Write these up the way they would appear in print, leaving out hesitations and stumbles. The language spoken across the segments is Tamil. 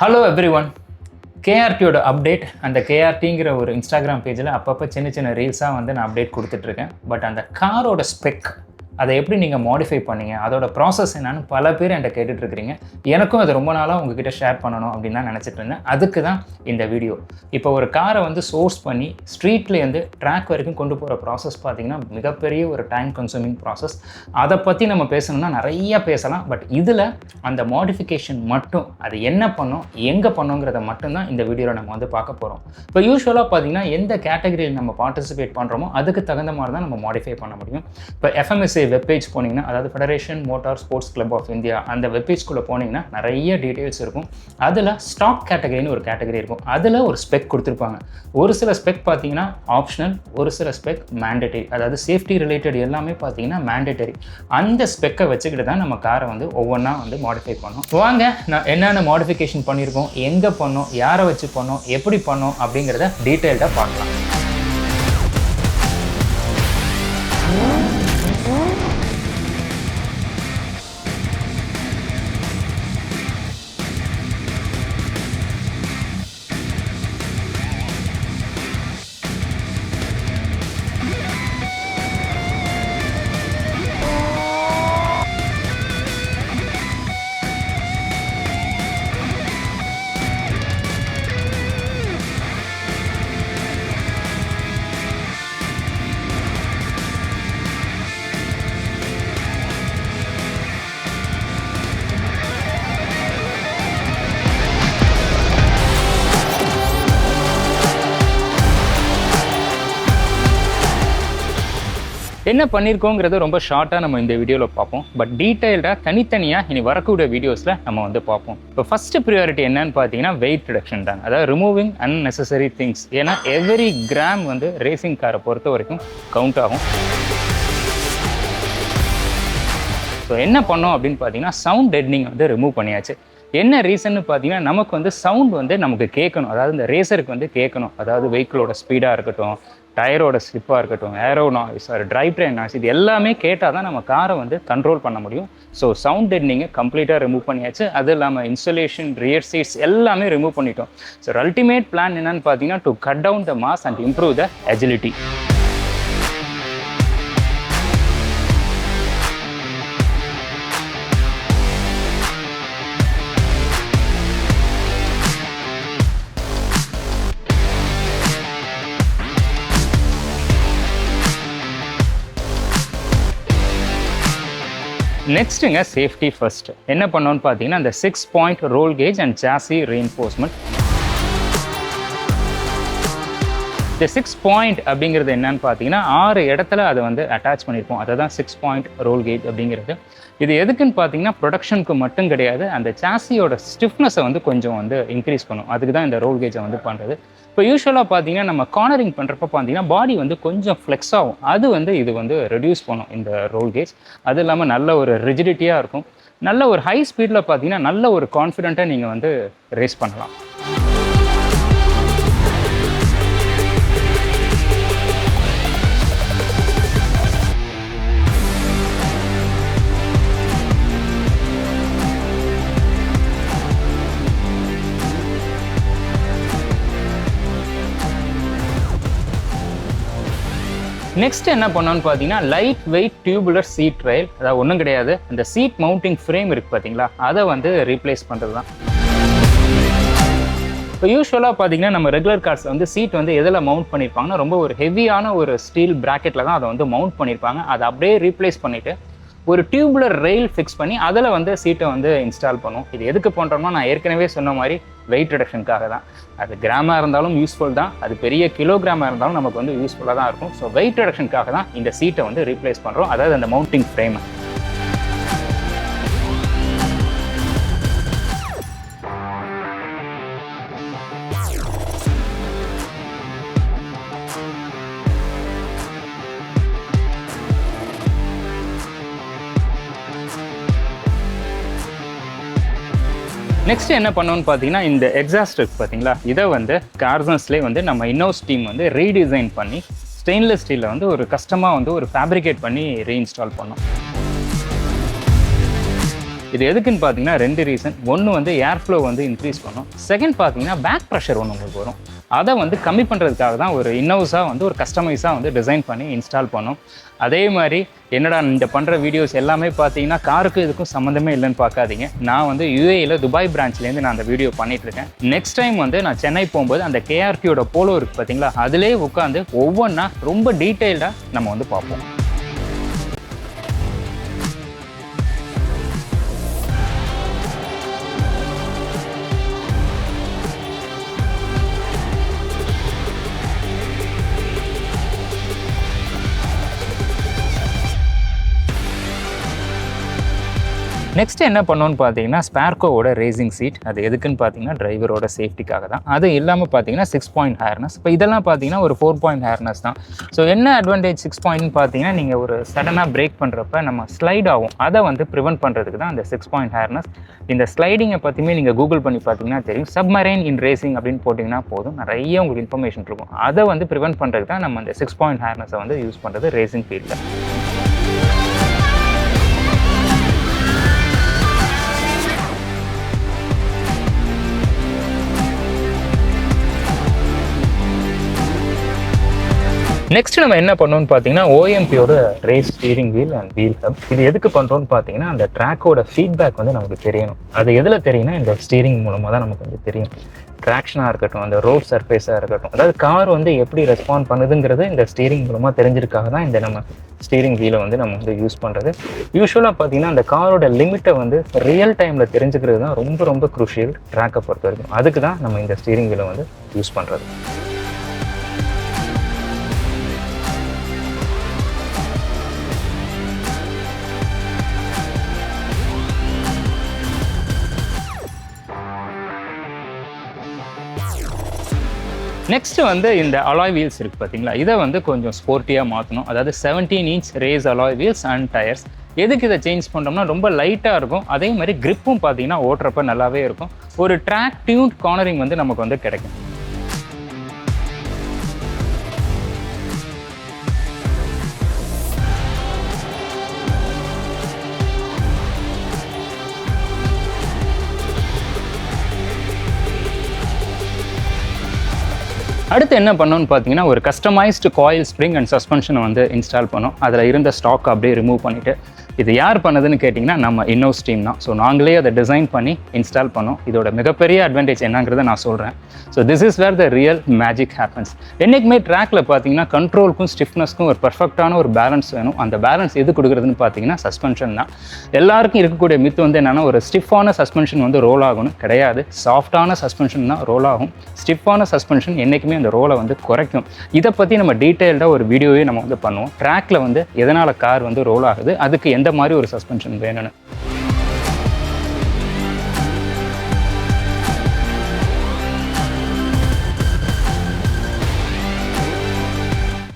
Hello everyone. கேஆர்டியோட அப்டேட் அந்த கேஆர்டிங்கிற ஒரு இன்ஸ்டாகிராம் பேஜில் அப்பப்போ சின்ன சின்ன ரீல்ஸாக வந்து நான் அப்டேட் கொடுத்துட்ருக்கேன். பட் அந்த காரோட ஸ்பெக் அதை எப்படி நீங்கள் மாடிஃபை பண்ணீங்க, அதோட ப்ராசஸ் என்னன்னு பல பேர் என்கிட்ட கேட்டுட்ருக்கிறீங்க. எனக்கும் அது ரொம்ப நாளாக உங்ககிட்ட ஷேர் பண்ணணும் அப்படின்னு தான் நினச்சிட்டு இருந்தேன். அதுக்கு தான் இந்த வீடியோ. இப்போ ஒரு காரை வந்து சோர்ஸ் பண்ணி ஸ்ட்ரீட்லேருந்து ட்ராக் வரைக்கும் கொண்டு போகிற ப்ராசஸ் பார்த்திங்கன்னா மிகப்பெரிய ஒரு டைம் கன்சூமிங் ப்ராசஸ். அதை பற்றி நம்ம பேசணும்னா நிறைய பேசலாம். பட் இதில் அந்த மாடிஃபிகேஷன் மட்டும் அது என்ன பண்ணோம், எங்கே பண்ணோங்கிறத மட்டும்தான் இந்த வீடியோவில் நம்ம வந்து பார்க்க போகிறோம். இப்போ யூஸ்வலாக பார்த்திங்கன்னா எந்த கேட்டகரியில் நம்ம பார்ட்டிசிபேட் பண்ணுறோமோ அதுக்கு தகுந்த மாதிரி தான் நம்ம மாடிஃபை பண்ண முடியும். இப்போ FMSA வெப்பேஜ் போனீங்கன்னா, அதாவது federation motor sports club of India, அந்த வெப்பேஜ்குள்ளே போனீங்கன்னா நிறைய டீட்டெயில்ஸ் இருக்கும். அதில் ஸ்டாக் கேட்டகரின்னு ஒரு கேட்டகரி இருக்கும். அதில் ஒரு ஸ்பெக் கொடுத்துருப்பாங்க. ஒரு சில ஸ்பெக் பார்த்தீங்கன்னா ஆப்ஷனல், ஒரு சில ஸ்பெக் மேண்டேட்டரி. அதாவது சேஃப்டி ரிலேட்டட் எல்லாமே பார்த்தீங்கன்னா மேண்டேட்டரி. அந்த ஸ்பெக்கை வச்சுக்கிட்டு தான் நம்ம காரை வந்து ஒவ்வொன்றா வந்து மாடிஃபை பண்ணோம். வாங்க நான் என்னென்ன மாடிஃபிகேஷன் பண்ணியிருக்கோம், எங்கே பண்ணோம், யாரை வச்சு பண்ணோம், எப்படி பண்ணோம் அப்படிங்கிறத டீட்டெயில்டாக பார்க்கலாம். என்ன பண்ணியிருக்கோங்கிறத ரொம்ப ஷார்ட்டாக நம்ம இந்த வீடியோவில் பார்ப்போம். பட் டீட்டெயில்டாக தனித்தனியாக இனி வரக்கூடிய வீடியோஸில் நம்ம வந்து பார்ப்போம். இப்போ ஃபஸ்ட்டு ப்ரியாரிட்டி என்னன்னு பார்த்தீங்கன்னா வெயிட் ரிடக்ஷன் தான். அதாவது ரிமூவிங் அன்னெசசரி திங்ஸ். ஏன்னா எவ்ரி கிராம் வந்து ரேசிங் காரை பொறுத்த வரைக்கும் கவுண்ட் ஆகும். ஸோ என்ன பண்ணோம் அப்படின்னு பார்த்தீங்கன்னா சவுண்ட் டெட்னிங் வந்து ரிமூவ் பண்ணியாச்சு. என்ன ரீசன்னு பார்த்தீங்கன்னா நமக்கு வந்து சவுண்ட் வந்து நமக்கு கேட்கணும். அதாவது இந்த ரேசருக்கு வந்து கேட்கணும். அதாவது வெஹிக்கிளோட ஸ்பீடாக இருக்கட்டும், டயரோட ஸ்லிப்பாக இருக்கட்டும், aero noise, drive train noise, இது எல்லாமே கேட்டால் தான் நம்ம காரை வந்து கண்ட்ரோல் பண்ண முடியும். ஸோ சவுண்ட் டெட்னிங்கை கம்ப்ளீட்டாக ரிமூவ் பண்ணியாச்சு. அது இல்லாமல் இன்ஸ்டலேஷன், ரியர் சீட்ஸ் எல்லாமே ரிமூவ் பண்ணிட்டோம். ஸோ அல்டிமேட் பிளான் என்னன்னு பார்த்தீங்கன்னா to cut down the mass and improve the agility. நெக்ஸ்ட்டுங்க சேஃப்டி ஃபர்ஸ்ட். என்ன பண்ணோன்னு பார்த்தீங்கன்னா இந்த 6 point roll cage and chassis reinforcement. இந்த 6 பாயிண்ட் அப்படிங்கிறது என்னன்னு பார்த்தீங்கன்னா 6 இடத்துல அதை வந்து அட்டாச் பண்ணியிருப்போம். அதை தான் 6 பாயிண்ட் ரோல் கேஜ் அப்படிங்கிறது. இது எதுக்குன்னு பார்த்தீங்கன்னா ப்ரொடக்ஷனுக்கு மட்டும் கிடையாது, அந்த சாசியோட ஸ்டிஃப்னஸை வந்து கொஞ்சம் வந்து இன்க்ரீஸ் பண்ணும். அதுக்கு தான் இந்த ரோல் கேஜை வந்து பண்ணுறது. இப்போ யூஸ்வலாக பார்த்தீங்கன்னா நம்ம கார்னரிங் பண்ணுறப்ப பார்த்தீங்கன்னா பாடி வந்து கொஞ்சம் ஃப்ளெக்ஸ் ஆகும். அது வந்து இது வந்து ரெடியூஸ் பண்ணும் இந்த ரோல் கேஜ். அது இல்லாமல் நல்ல ஒரு ரிஜிடிட்டியாக இருக்கும். நல்ல ஒரு ஹை ஸ்பீடில் பார்த்தீங்கன்னா நல்ல ஒரு கான்ஃபிடென்ட்டாக நீங்கள் வந்து ரேஸ் பண்ணலாம். நெக்ஸ்ட் என்ன பண்ணோன்னு பார்த்தீங்கன்னா லைட் வெயிட் டியூபுலர் சீட் ரயில். அதாவது ஒன்றும் கிடையாது, அந்த சீட் மவுண்டிங் ஃப்ரேம் இருக்குது பார்த்தீங்களா, அதை வந்து ரீப்ளேஸ் பண்ணுறது தான். இப்போ யூஸ்வலாக பார்த்தீங்கன்னா நம்ம ரெகுலர் கார்ஸ் வந்து சீட் வந்து எதில் மவுண்ட் பண்ணியிருப்பாங்கன்னா ரொம்ப ஒரு ஹெவியான ஒரு ஸ்டீல் ப்ராக்கெட்டில் தான் அதை வந்து மவுண்ட் பண்ணியிருப்பாங்க. அதை அப்படியே ரீப்ளேஸ் பண்ணிவிட்டு ஒரு டியூபுலர் ரெயில் ஃபிக்ஸ் பண்ணி அதில் வந்து சீட்டை வந்து இன்ஸ்டால் பண்ணும். இது எதுக்கு பண்ணுறோம்னா நான் ஏற்கனவே சொன்ன மாதிரி வெயிட் ரிடக்ஷனுக்காக தான். அது கிராமாக இருந்தாலும் யூஸ்ஃபுல் தான், அது பெரிய கிலோகிராமாக இருந்தாலும் நமக்கு வந்து யூஸ்ஃபுல்லாக தான் இருக்கும். ஸோ வெயிட் ரிடக்ஷனுக்காக தான் இந்த சீட்டை வந்து ரீப்ளேஸ் பண்ணுறோம், அதாவது அந்த மவுண்டிங் ஃப்ரேமை. நெக்ஸ்ட் என்ன பண்ணோன்னு பார்த்தீங்கன்னா இந்த எக்ஸாஸ்ட் இருக்குது பார்த்தீங்களா, இதை வந்து கார்சன்ஸ்லேயே வந்து நம்ம இன்னோஸ் டீம் வந்து ரீடிசைன் பண்ணி ஸ்டெயின்லெஸ் ஸ்டீலில் வந்து ஒரு கஸ்டமாக வந்து ஒரு ஃபேப்ரிகேட் பண்ணி ரீஇன்ஸ்டால் பண்ணோம். இது எதுக்குன்னு பார்த்தீங்கன்னா 2 ரீசன். ஒன்று வந்து ஏர் ஃப்ளோ வந்து இன்க்ரீஸ் பண்ணும். செகண்ட் பார்த்தீங்கன்னா பேக் ப்ரெஷர் ஒன்று உங்களுக்கு வரும். அதை வந்து கம்மி பண்ணுறதுக்காக தான் ஒரு இன்னோஸாக வந்து ஒரு கஸ்டமைஸாக வந்து டிசைன் பண்ணி இன்ஸ்டால் பண்ணோம். அதே மாதிரி என்னடா இந்த பண்ணுற வீடியோஸ் எல்லாமே பார்த்தீங்கன்னா காருக்கும் இதுக்கும் சம்மந்தமே இல்லைன்னு பார்க்காதீங்க. நான் வந்து யுஏயில் துபாய் பிரான்ச்லேருந்து நான் அந்த வீடியோ பண்ணிகிட்ருக்கேன். நெக்ஸ்ட் டைம் வந்து நான் சென்னை போகும்போது அந்த கேஆர்டியோட போலோ இருக்குது பார்த்தீங்களா, அதிலே உட்காந்து ஒவ்வொன்றா ரொம்ப டீட்டெயில்டாக நம்ம வந்து பார்ப்போம். நெக்ஸ்ட் என்ன பண்ணோன்னு பார்த்தீங்கன்னா ஸ்பேர்கோவோட ரேசிங் சீட். அது எதுக்குன்னு பார்த்தீங்கன்னா டிரைவரோட சேஃப்டிக்காக தான். அது இல்லாமல் பார்த்தீங்கன்னா 6 பாயிண்ட் ஹேர்னஸ். இப்போ இதெல்லாம் பார்த்தீங்கன்னா ஒரு 4 பாயிண்ட் ஹேர்னஸ் தான். ஸோ என்ன அட்வான்டேஜ் 6 பாயிண்ட்னு பார்த்தீங்கன்னா நீங்கள் ஒரு சடனாக பிரேக் பண்ணுறப்ப நம்ம ஸ்லைட் ஆகும், அதை வந்து ப்ரிவென்ட் பண்ணுறதுக்கு தான் அந்த 6 பாயிண்ட் ஹேர்னஸ். இந்த ஸ்லைடிங்கை பற்றியுமே நீங்கள் கூகுள் பண்ணி பார்த்தீங்கன்னா தெரியும். சப்மரைன் இன் ரேசிங் அப்படின்னு போட்டிங்கன்னா போதும், நிறைய உங்களுக்கு இன்ஃபர்மேஷன் இருக்கும். அதை வந்து ப்ரிவென்ட் பண்ணுறதுக்கு தான் நம்ம அந்த 6 பாயிண்ட் ஹேர்னஸை வந்து யூஸ் பண்ணுறது ரேசிங் ஃபீல்டில். நெக்ஸ்ட் நம்ம என்ன பண்ணோம்னு பார்த்தீங்கன்னா ஓஎம்பியோட race steering wheel and wheel hub. இது எதுக்கு பண்ணுறோன்னு பார்த்தீங்கன்னா அந்த ட்ராக்கோட ஃபீட்பேக் வந்து நமக்கு தெரியணும். அது எதில் தெரியும்னா இந்த ஸ்டீரிங் மூலமாக தான் நமக்கு வந்து தெரியும். ட்ராக்ஷனாக இருக்கட்டும், அந்த ரோட் சர்ஃபேஸாக இருக்கட்டும், அதாவது கார் வந்து எப்படி ரெஸ்பாண்ட் பண்ணுதுங்கிறது இந்த ஸ்டீரிங் மூலமாக தெரிஞ்சிருக்காக தான் இந்த நம்ம ஸ்டீரிங் வீலை வந்து நம்ம வந்து யூஸ் பண்ணுறது. யூஸ்வலாக பார்த்தீங்கன்னா அந்த காரோட லிமிட்டை வந்து ரியல் டைமில் தெரிஞ்சுக்கிறது தான் ரொம்ப ரொம்ப குரூஷியல் ட்ராக்கை பொறுத்த வரைக்கும். அதுக்கு தான் நம்ம இந்த ஸ்டீரிங் வீலை வந்து யூஸ் பண்ணுறது. நெக்ஸ்ட் வந்து இந்த அலாய் வீல்ஸ் இருக்குது பார்த்தீங்களா, இதை வந்து கொஞ்சம் ஸ்போர்ட்டியாக மாற்றணும். அதாவது 17 inch race alloy wheels and tyres. எதுக்கு இதை சேஞ்ச் பண்ணுறோம்னா ரொம்ப லைட்டாக இருக்கும், அதே மாதிரி கிரிப்பும் பார்த்தீங்கன்னா ஓட்டுறப்ப நல்லாவே இருக்கும். ஒரு ட்ராக் டியூன் கார்னரிங் வந்து நமக்கு வந்து கிடைக்கும். அடுத்து என்ன பண்ணோன்னு பார்த்தீங்கன்னா ஒரு கஸ்டமைஸ்டு காயில் ஸ்ப்ரிங் அண்ட் சஸ்பென்ஷனை வந்து இன்ஸ்டால் பண்ணோம். அதில் இருந்த ஸ்டாக் அப்படியே ரிமூவ் பண்ணிவிட்டு, இது யார் பண்ணதுன்னு கேட்டிங்கன்னா நம்ம இன்னோஸ் டீம் தான். ஸோ நாங்களே அதை டிசைன் பண்ணி இன்ஸ்டால் பண்ணோம். இதோட மிகப்பெரிய அட்வான்டேஜ் என்னங்கிறத நான் சொல்கிறேன். So this is where the real magic happens. என்றைக்குமே ட்ராக்கில் பார்த்தீங்கன்னா கண்ட்ரோலுக்கும் ஸ்டிஃப்னஸ்க்கும் ஒரு பர்ஃபெக்டான ஒரு பேலன்ஸ் வேணும். அந்த பேலன்ஸ் எது கொடுக்குறதுன்னு பார்த்தீங்கன்னா சஸ்பென்ஷன் தான். எல்லாருக்கும் இருக்கக்கூடிய மித்து வந்து என்னென்னா ஒரு ஸ்டிஃபான சஸ்பென்ஷன் வந்து ரோல் ஆகணும், கிடையாது. சாஃப்டான சஸ்பென்ஷன் தான் ரோல் ஆகும். ஸ்டிஃபான சஸ்பென்ஷன் என்றைக்குமே அந்த ரோலை வந்து குறைக்கும். இதை பற்றி நம்ம டீட்டெயில்டாக ஒரு வீடியோவே நம்ம வந்து பண்ணுவோம். ட்ராக்கில் வந்து எதனால் கார் வந்து ரோல் ஆகுது, அதுக்கு எந்த மாதிரி ஒரு சஸ்பென்ஷன் வேணும்னு.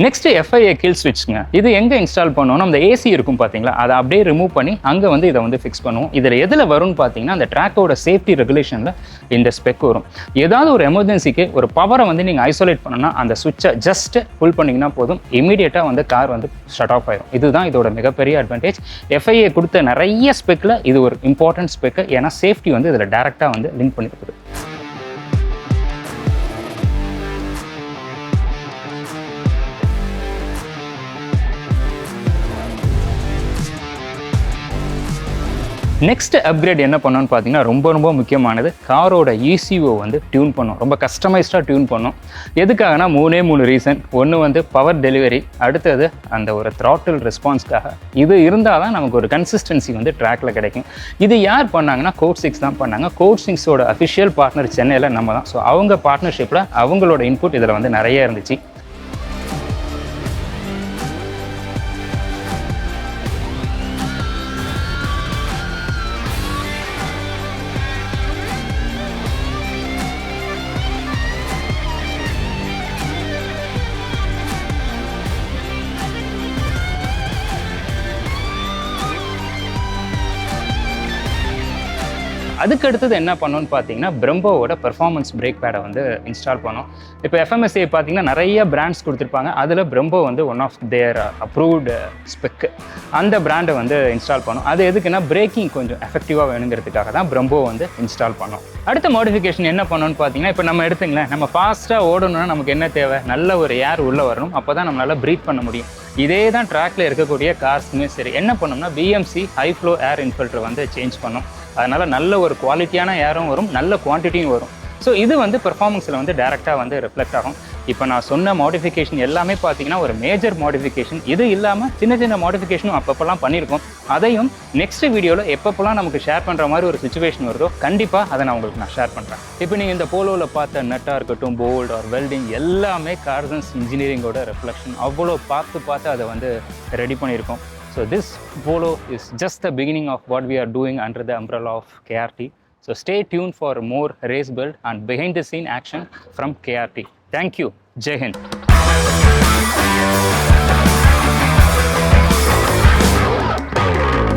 நெக்ஸ்ட் FIA கில் ஸ்விட்ச்ங்க. இது எங்கே இன்ஸ்டால் பண்ணோம்னா அந்த ஏசி இருக்கும் பார்த்தீங்களா, அதை அப்படியே ரிமூவ் பண்ணி அங்கே வந்து இதை வந்து ஃபிக்ஸ் பண்ணுவோம். இதில் எதில் வரும்னு பார்த்தீங்கன்னா அந்த ட்ராக்கோட சேஃப்டி ரெகுலேஷனில் இந்த ஸ்பெக் வரும். ஏதாவது ஒரு எமர்ஜென்சிக்கு ஒரு பவரை வந்து நீங்கள் ஐசோலேட் பண்ணணும்னா அந்த சுவிட்சை ஜஸ்ட் புல் பண்ணிங்கன்னா போதும், இமீடியட்டாக வந்து கார் வந்து ஷட் ஆஃப் ஆயிடும். இதுதான் இதோட மிகப்பெரிய அட்வான்டேஜ். FIA கொடுத்த நிறைய ஸ்பெக்கில் இது ஒரு இம்பார்ட்டன்ட் ஸ்பெக்கு. ஏன்னா சேஃப்டி வந்து இதில் டேரெக்டாக வந்து லிங்க் பண்ணியிருக்குது. நெக்ஸ்ட் அப்கிரேட் என்ன பண்ணோன்னு பார்த்தீங்கன்னா ரொம்ப முக்கியமானது, காரோட ECU வந்து டியூன் பண்ணோம். ரொம்ப கஸ்டமைஸ்டாக டியூன் பண்ணோம். எதுக்காகனா 3 ரீசன். ஒன்று வந்து பவர் டெலிவரி, அடுத்தது அந்த ஒரு த்ராட்டில் ரெஸ்பான்ஸ்க்காக. இது இருந்தால் தான் நமக்கு ஒரு கன்சிஸ்டன்சி வந்து ட்ராக்கில் கிடைக்கும். இது யார் பண்ணாங்கன்னா கோட் 6 தான் பண்ணாங்க. கோட் 6ஓட அஃபிஷியல் பார்ட்னர் சென்னையில் நம்ம தான். ஸோ அவங்க பார்ட்னர்ஷிப்பில் அவங்களோட இன்புட் இதில் வந்து நிறைய இருந்துச்சு. அதுக்கு அடுத்தது என்ன பண்ணோன்னு பார்த்தீங்கன்னா பிரம்போவோட பெர்ஃபார்மன்ஸ் பிரேக் பேடை வந்து இன்ஸ்டால் பண்ணோம். இப்போ FMSA பார்த்தீங்கன்னா நிறைய பிராண்ட்ஸ் கொடுத்துருப்பாங்க. அதில் பிரம்போ வந்து one of their approved spec. அந்த பிராண்டை வந்து இன்ஸ்டால் பண்ணோம். அது எதுக்குன்னா பிரேக்கிங் கொஞ்சம் எஃபெக்டிவாக வேணுங்கிறதுக்காக தான் பிரம்போ வந்து இன்ஸ்டால் பண்ணோம். அடுத்த மாடிஃபிகேஷன் என்ன பண்ணோன்னு பார்த்தீங்கன்னா, இப்போ நம்ம எடுத்துங்களேன், நம்ம ஃபாஸ்ட்டாக ஓடணும்னா நமக்கு என்ன தேவை? நல்ல ஒரு ஏர் உள்ளே வரணும். அப்போ தான் நம்மளால் ப்ரீத் பண்ண முடியும். இதே தான் ட்ராக்ல இருக்கக்கூடிய கார்ஸுமே சரி. என்ன பண்ணோம்னா BMC ஹை ஃப்ளோ ஏர் இன்ஃபில்டர் வந்து சேஞ்ச் பண்ணோம். அதனால் நல்ல ஒரு குவாலிட்டியான ஏரும் வரும், நல்ல குவான்டிட்டியும் வரும். ஸோ இது வந்து பெர்ஃபார்மன்ஸில் வந்து டேரெக்டாக வந்து ரிஃப்ளெக்ட் ஆகும். இப்போ நான் சொன்ன மாடிஃபிகேஷன் எல்லாமே பார்த்தீங்கன்னா ஒரு மேஜர் மாடிஃபிகேஷன். இது இல்லாமல் சின்ன சின்ன மாடிஃபிகேஷனும் அப்பப்போலாம் பண்ணியிருக்கோம். அதையும் நெக்ஸ்ட் வீடியோவில் எப்பப்போலாம் நமக்கு ஷேர் பண்ணுற மாதிரி ஒரு சுச்சுவேஷன் வருதோ கண்டிப்பாக அதை நான் உங்களுக்கு நான் ஷேர் பண்ணுறேன். இப்போ நீங்கள் இந்த போலோவில் பார்த்த நட்டாக இருக்கட்டும், போல்ட் ஆர் வெல்டிங் எல்லாமே கார்சன்ஸ் இன்ஜினியரிங்கோட ரிஃப்ளெக்ஷன். அவ்வளோ பார்த்து அதை வந்து ரெடி பண்ணியிருக்கோம். So this Polo is just the beginning of what we are doing under the umbrella of KRT. So stay tuned for more race build and behind the scene action from KRT. Thank you. Jai Hind.